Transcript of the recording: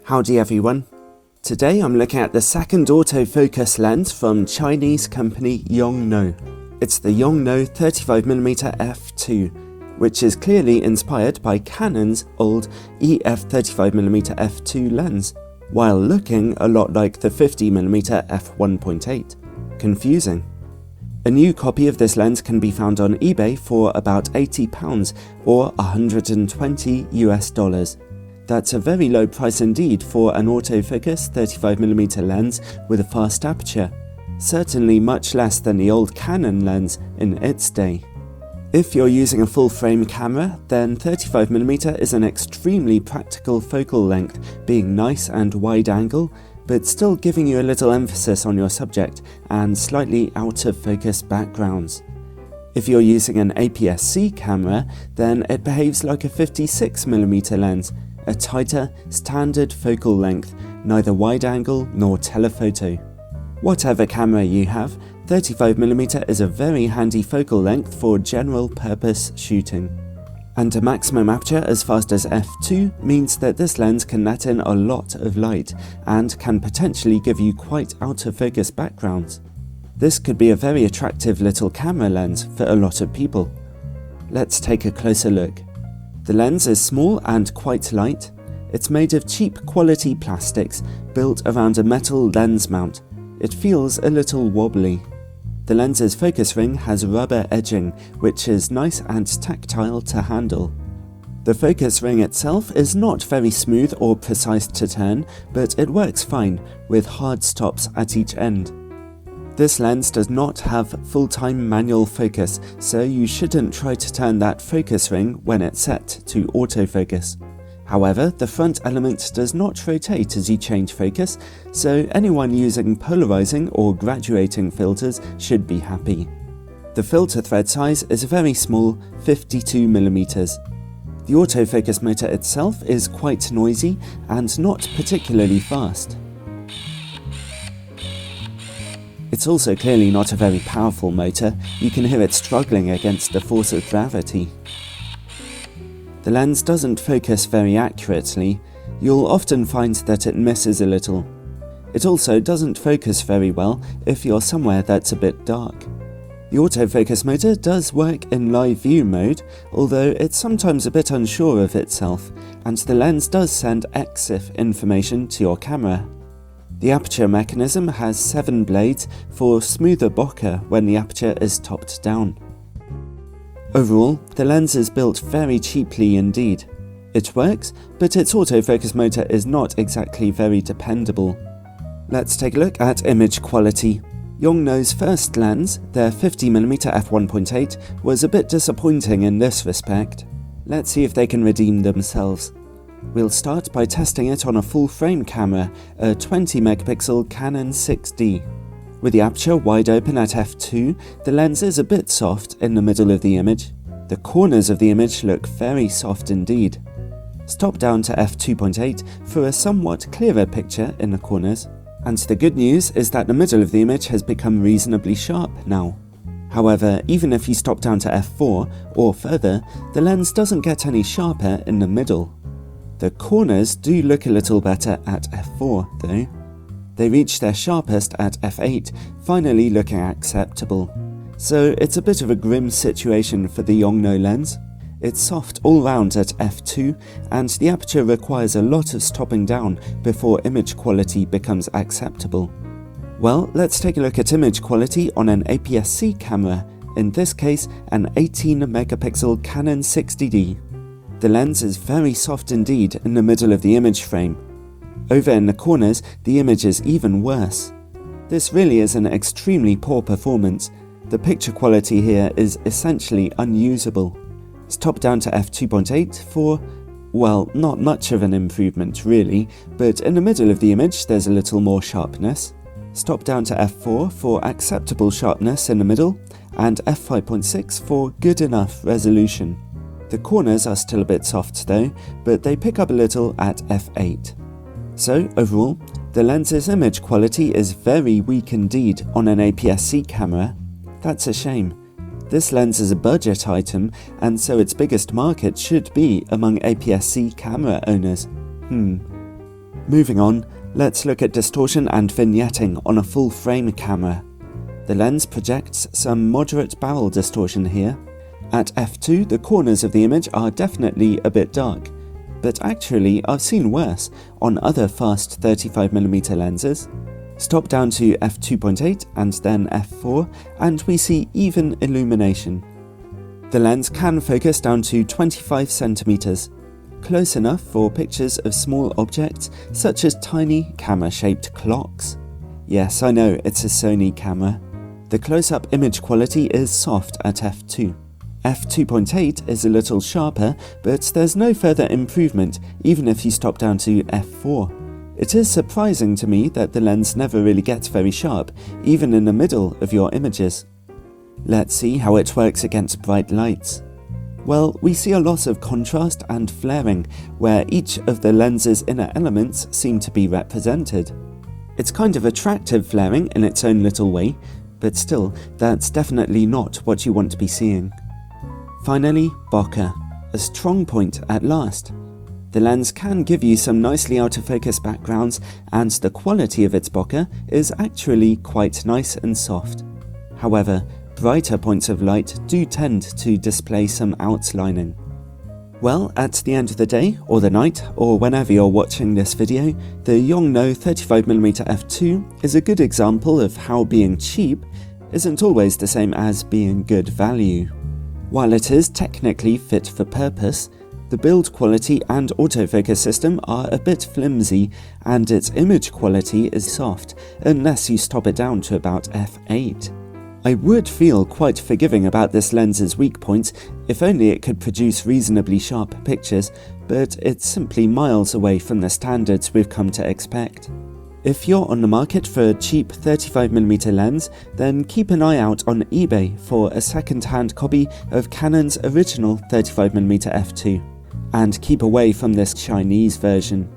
Howdy everyone. Today I'm looking at the second autofocus lens from Chinese company Yongnuo. It's the Yongnuo 35mm f2, which is clearly inspired by Canon's old EF 35mm f2 lens, while looking a lot like the 50mm f1.8. Confusing. A new copy of this lens can be found on eBay for about £80 or $120 US. That's a very low price indeed for an autofocus 35mm lens with a fast aperture, certainly much less than the old Canon lens in its day. If you're using a full frame camera, then 35mm is an extremely practical focal length, being nice and wide angle, but still giving you a little emphasis on your subject and slightly out of focus backgrounds. If you're using an APS-C camera, then it behaves like a 56mm lens, a tighter, standard focal length, neither wide angle nor telephoto. Whatever camera you have, 35mm is a very handy focal length for general purpose shooting. And a maximum aperture as fast as f2 means that this lens can let in a lot of light and can potentially give you quite out of focus backgrounds. This could be a very attractive little camera lens for a lot of people. Let's take a closer look. The lens is small and quite light. It's made of cheap quality plastics built around a metal lens mount. It feels a little wobbly. The lens's focus ring has rubber edging, which is nice and tactile to handle. The focus ring itself is not very smooth or precise to turn, but it works fine with hard stops at each end. This lens does not have full-time manual focus, so you shouldn't try to turn that focus ring when it's set to autofocus. However, the front element does not rotate as you change focus, so anyone using polarizing or graduating filters should be happy. The filter thread size is very small, 52mm. The autofocus motor itself is quite noisy and not particularly fast. It's also clearly not a very powerful motor. You can hear it struggling against the force of gravity. The lens doesn't focus very accurately. You'll often find that it misses a little. It also doesn't focus very well if you're somewhere that's a bit dark. The autofocus motor does work in live view mode, although it's sometimes a bit unsure of itself, and the lens does send EXIF information to your camera. The aperture mechanism has 7 blades for smoother bokeh when the aperture is topped down. Overall, the lens is built very cheaply indeed. It works, but its autofocus motor is not exactly very dependable. Let's take a look at image quality. Yongnuo's first lens, their 50mm f1.8, was a bit disappointing in this respect. Let's see if they can redeem themselves. We'll start by testing it on a full-frame camera, a 20MP Canon 6D. With the aperture wide open at f2, the lens is a bit soft in the middle of the image. The corners of the image look very soft indeed. Stop down to f2.8 for a somewhat clearer picture in the corners. And the good news is that the middle of the image has become reasonably sharp now. However, even if you stop down to f4 or further, the lens doesn't get any sharper in the middle. The corners do look a little better at f4 though. They reach their sharpest at f8, finally looking acceptable. So it's a bit of a grim situation for the Yongnuo lens. It's soft all round at f2, and the aperture requires a lot of stopping down before image quality becomes acceptable. Well, let's take a look at image quality on an APS-C camera, in this case an 18MP Canon 60D. The lens is very soft indeed in the middle of the image frame. Over in the corners, the image is even worse. This really is an extremely poor performance. The picture quality here is essentially unusable. Stop down to f2.8 for, well, not much of an improvement really, but in the middle of the image there's a little more sharpness. Stop down to f4 for acceptable sharpness in the middle, and f5.6 for good enough resolution. The corners are still a bit soft though, but they pick up a little at f8. So overall, the lens's image quality is very weak indeed on an APS-C camera. That's a shame. This lens is a budget item, and so its biggest market should be among APS-C camera owners. Moving on, let's look at distortion and vignetting on a full frame camera. The lens projects some moderate barrel distortion here. At f2, the corners of the image are definitely a bit dark, but actually I've seen worse on other fast 35mm lenses. Stop down to f2.8 and then f4 and we see even illumination. The lens can focus down to 25cm, close enough for pictures of small objects such as tiny camera-shaped clocks. Yes, I know, it's a Sony camera. The close-up image quality is soft at f2. f2.8 is a little sharper, but there's no further improvement even if you stop down to f4. It is surprising to me that the lens never really gets very sharp, even in the middle of your images. Let's see how it works against bright lights. Well, we see a loss of contrast and flaring, where each of the lens's inner elements seem to be represented. It's kind of attractive flaring in its own little way, but still, that's definitely not what you want to be seeing. Finally, bokeh, a strong point at last. The lens can give you some nicely out of focus backgrounds, and the quality of its bokeh is actually quite nice and soft. However, brighter points of light do tend to display some outlining. Well, at the end of the day, or the night, or whenever you're watching this video, the Yongnuo 35mm f2 is a good example of how being cheap isn't always the same as being good value. While it is technically fit for purpose, the build quality and autofocus system are a bit flimsy, and its image quality is soft, unless you stop it down to about f8. I would feel quite forgiving about this lens's weak points if only it could produce reasonably sharp pictures, but it's simply miles away from the standards we've come to expect. If you're on the market for a cheap 35mm lens, then keep an eye out on eBay for a second-hand copy of Canon's original 35mm f2, and keep away from this Chinese version.